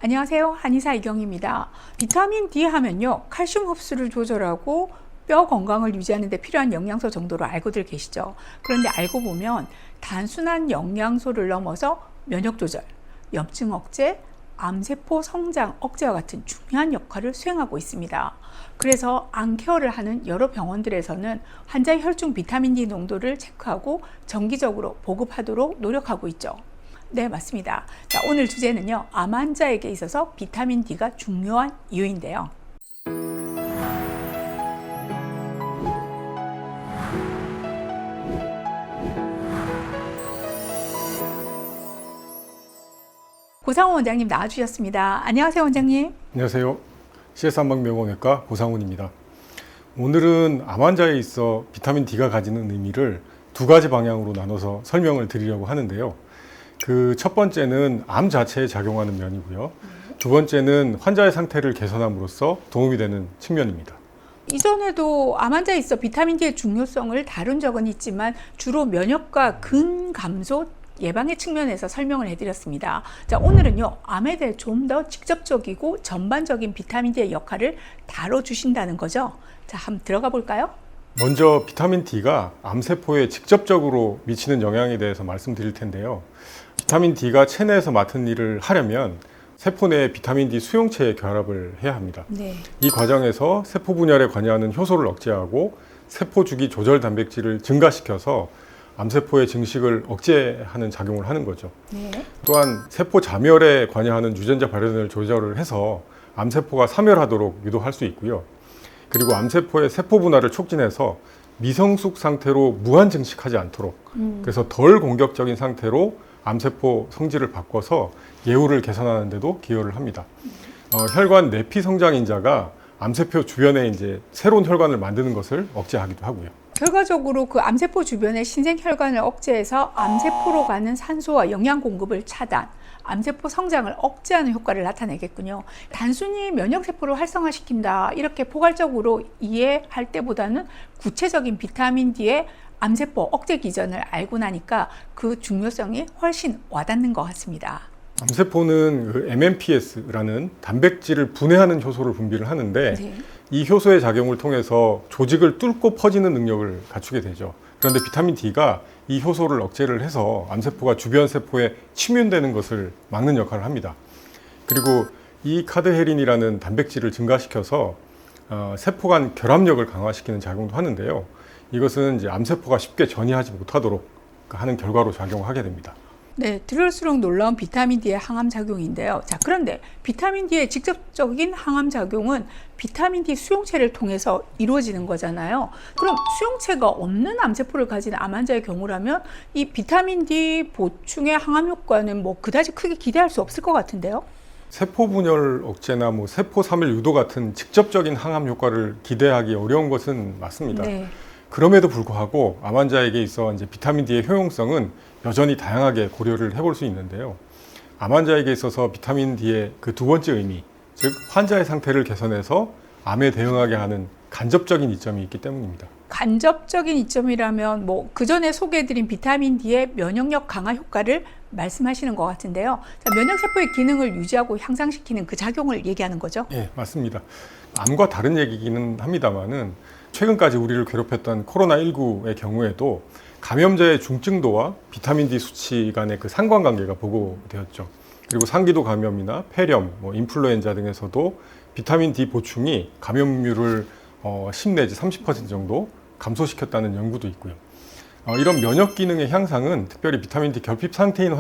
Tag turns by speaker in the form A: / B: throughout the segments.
A: 안녕하세요. 한의사 이경입니다. 비타민 D 하면요, 칼슘 흡수를 조절하고 뼈 건강을 유지하는 데 필요한 영양소 정도로 알고들 계시죠. 그런데 알고 보면 단순한 영양소를 넘어서 면역 조절, 염증 억제, 암세포 성장 억제와 같은 중요한 역할을 수행하고 있습니다. 그래서 암케어를 하는 여러 병원들에서는 환자의 혈중 비타민 D 농도를 체크하고 정기적으로 보급하도록 노력하고 있죠. 네, 맞습니다. 자, 오늘 주제는요, 암 환자에게 있어서 비타민 D가 중요한 이유인데요. 고상훈 원장님 나와주셨습니다. 안녕하세요, 원장님.
B: 안녕하세요. CS한방병원외과 고상훈입니다. 오늘은 암 환자에 있어 비타민 D가 가지는 의미를 두 가지 방향으로 나눠서 설명을 드리려고 하는데요. 그 첫 번째는 암 자체에 작용하는 면이고요. 두 번째는 환자의 상태를 개선함으로써 도움이 되는 측면입니다.
A: 이전에도 암 환자에 있어 비타민 D의 중요성을 다룬 적은 있지만 주로 면역과 근감소 예방의 측면에서 설명을 해드렸습니다. 자, 오늘은요, 암에 대해 좀 더 직접적이고 전반적인 비타민 D의 역할을 다뤄주신다는 거죠. 자, 한번 들어가 볼까요?
B: 먼저 비타민 D가 암세포에 직접적으로 미치는 영향에 대해서 말씀드릴 텐데요. 비타민 D가 체내에서 맡은 일을 하려면 세포 내에 비타민 D 수용체에 결합을 해야 합니다.
A: 네.
B: 이 과정에서 세포 분열에 관여하는 효소를 억제하고 세포 주기 조절 단백질을 증가시켜서 암세포의 증식을 억제하는 작용을 하는 거죠.
A: 네.
B: 또한 세포 자멸에 관여하는 유전자 발현을 조절을 해서 암세포가 사멸하도록 유도할 수 있고요. 그리고 암세포의 세포 분화를 촉진해서 미성숙 상태로 무한 증식하지 않도록 그래서 덜 공격적인 상태로 암세포 성질을 바꿔서 예후를 개선하는 데도 기여를 합니다. 혈관 내피 성장인자가 암세포 주변에 이제 새로운 혈관을 만드는 것을 억제하기도 하고요.
A: 결과적으로 그 암세포 주변의 신생 혈관을 억제해서 암세포로 가는 산소와 영양 공급을 차단, 암세포 성장을 억제하는 효과를 나타내겠군요. 단순히 면역세포를 활성화시킨다 이렇게 포괄적으로 이해할 때보다는 구체적인 비타민 D의 암세포 억제 기전을 알고 나니까 그 중요성이 훨씬 와닿는 것 같습니다.
B: 암세포는 그 MMPS라는 단백질을 분해하는 효소를 분비를 하는데
A: 네.
B: 이 효소의 작용을 통해서 조직을 뚫고 퍼지는 능력을 갖추게 되죠. 그런데 비타민 D가 이 효소를 억제를 해서 암세포가 주변 세포에 침윤되는 것을 막는 역할을 합니다. 그리고 이 카드헤린이라는 단백질을 증가시켜서 세포 간 결합력을 강화시키는 작용도 하는데요. 이것은 이제 암세포가 쉽게 전이하지 못하도록 하는 결과로 작용하게 됩니다.
A: 네, 들을수록 놀라운 비타민 D의 항암 작용인데요. 자, 그런데 비타민 D의 직접적인 항암 작용은 비타민 D 수용체를 통해서 이루어지는 거잖아요. 그럼 수용체가 없는 암세포를 가진 암 환자의 경우라면 이 비타민 D 보충의 항암 효과는 뭐 그다지 크게 기대할 수 없을 것 같은데요.
B: 세포 분열 억제나 세포 사멸 유도 같은 직접적인 항암 효과를 기대하기 어려운 것은 맞습니다.
A: 네.
B: 그럼에도 불구하고 암 환자에게 있어 이제 비타민 D의 효용성은 여전히 다양하게 고려를 해볼 수 있는데요. 암 환자에게 있어서 비타민 D의 그 두 번째 의미, 즉 환자의 상태를 개선해서 암에 대응하게 하는 간접적인 이점이 있기 때문입니다.
A: 간접적인 이점이라면 뭐 그전에 소개해드린 비타민 D의 면역력 강화 효과를 말씀하시는 것 같은데요. 자, 면역세포의 기능을 유지하고 향상시키는 그 작용을 얘기하는 거죠?
B: 예, 맞습니다. 암과 다른 얘기기는 합니다만은 최근까지 우리를 괴롭혔던 코로나19의 경우에도 감염자의 중증도와 비타민 D 수치 간의 그 상관관계가 보고되었죠. 그리고 상기도 감염이나 폐렴, 인플루엔자 등에서도 비타민 D 보충이 감염률을 10 내지 30% 정도 감소시켰다는 연구도 있고요. 이런 면역 기능의 향상은 특별히 비타민 D 결핍 상태인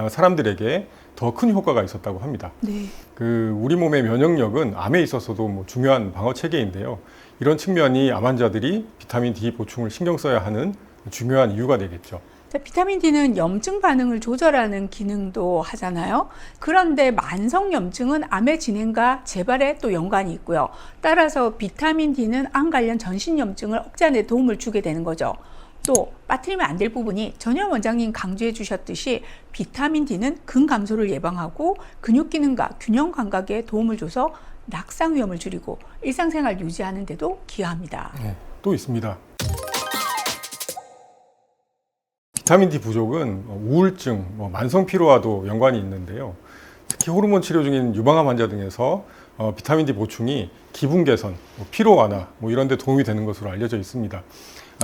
B: 사람들에게 더 큰 효과가 있었다고 합니다.
A: 네.
B: 우리 몸의 면역력은 암에 있어서도 중요한 방어 체계인데요. 이런 측면이 암 환자들이 비타민 D 보충을 신경 써야 하는 중요한 이유가 되겠죠.
A: 자, 비타민 D는 염증 반응을 조절하는 기능도 하잖아요. 그런데 만성 염증은 암의 진행과 재발에 또 연관이 있고요. 따라서 비타민 D는 암 관련 전신 염증을 억제하는 데 도움을 주게 되는 거죠. 또 빠뜨리면 안 될 부분이 전현 원장님 강조해 주셨듯이 비타민 D는 근감소를 예방하고 근육 기능과 균형 감각에 도움을 줘서 낙상 위험을 줄이고 일상생활 유지하는 데도 기여합니다.
B: 네, 또 있습니다. 비타민 D 부족은 우울증, 만성 피로와도 연관이 있는데요. 특히 호르몬 치료 중인 유방암 환자 등에서 비타민 D 보충이 기분 개선, 피로 완화 이런 데 도움이 되는 것으로 알려져 있습니다.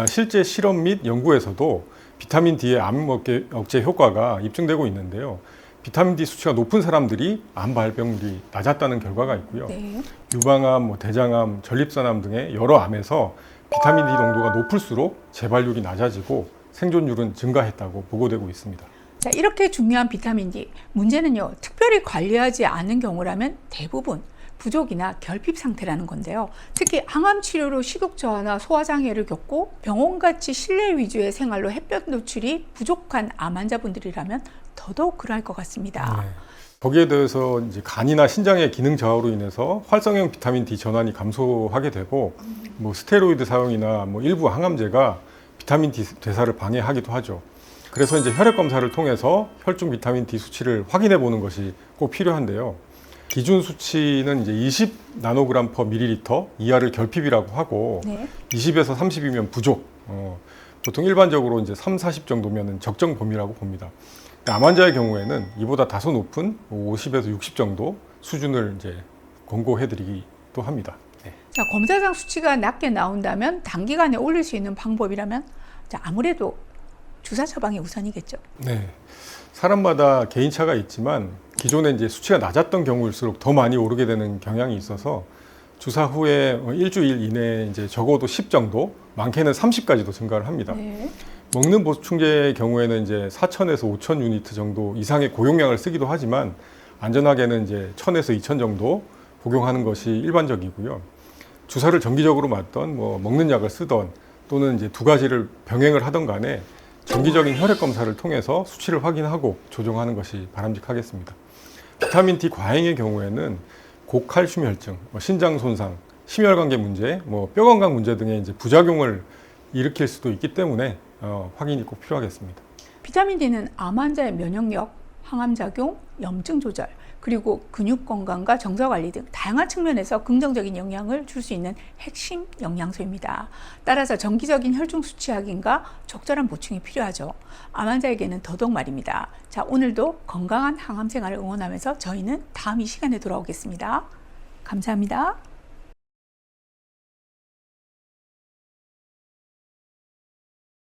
B: 실제 실험 및 연구에서도 비타민 D의 암 억제 효과가 입증되고 있는데요. 비타민 D 수치가 높은 사람들이 암 발병률이 낮았다는 결과가 있고요.
A: 네.
B: 유방암, 대장암, 전립선암 등의 여러 암에서 비타민 D 농도가 높을수록 재발률이 낮아지고 생존율은 증가했다고 보고되고 있습니다.
A: 자, 이렇게 중요한 비타민 D. 문제는요, 특별히 관리하지 않은 경우라면 대부분 부족이나 결핍 상태라는 건데요. 특히 항암 치료로 식욕 저하나 소화 장애를 겪고 병원같이 실내 위주의 생활로 햇볕 노출이 부족한 암 환자분들이라면 더더욱 그럴 것 같습니다.
B: 네. 거기에 대해서 이제 간이나 신장의 기능 저하로 인해서 활성형 비타민 D 전환이 감소하게 되고 스테로이드 사용이나 일부 항암제가 비타민 D 대사를 방해하기도 하죠. 그래서 이제 혈액 검사를 통해서 혈중 비타민 D 수치를 확인해 보는 것이 꼭 필요한데요. 기준 수치는 이제 20 나노그램 per 밀리리터 이하를 결핍이라고 하고,
A: 네.
B: 20에서 30이면 부족. 보통 일반적으로 이제 3, 40 정도면 적정 범위라고 봅니다. 암 환자의 경우에는 이보다 다소 높은 50에서 60 정도 수준을 이제 권고해드리기도 합니다. 네.
A: 자, 검사상 수치가 낮게 나온다면 단기간에 올릴 수 있는 방법이라면 자, 아무래도 주사 처방이 우선이겠죠.
B: 네. 사람마다 개인차가 있지만 기존에 이제 수치가 낮았던 경우일수록 더 많이 오르게 되는 경향이 있어서 주사 후에 일주일 이내에 이제 적어도 10 정도, 많게는 30까지도 증가를 합니다.
A: 네.
B: 먹는 보충제의 경우에는 이제 4,000에서 5,000 유니트 정도 이상의 고용량을 쓰기도 하지만 안전하게는 이제 1,000에서 2,000 정도 복용하는 것이 일반적이고요. 주사를 정기적으로 맞던 먹는 약을 쓰던 또는 이제 두 가지를 병행을 하던 간에 정기적인 혈액 검사를 통해서 수치를 확인하고 조정하는 것이 바람직하겠습니다. 비타민 D 과잉의 경우에는 고칼슘 혈증, 신장 손상, 심혈관계 문제, 뼈 건강 문제 등의 이제 부작용을 일으킬 수도 있기 때문에 확인이 꼭 필요하겠습니다.
A: 비타민 D는 암 환자의 면역력, 항암 작용, 염증 조절, 그리고 근육 건강과 정서 관리 등 다양한 측면에서 긍정적인 영향을 줄 수 있는 핵심 영양소입니다. 따라서 정기적인 혈중 수치 확인과 적절한 보충이 필요하죠. 암 환자에게는 더더욱 말입니다. 자, 오늘도 건강한 항암 생활을 응원하면서 저희는 다음 이 시간에 돌아오겠습니다. 감사합니다.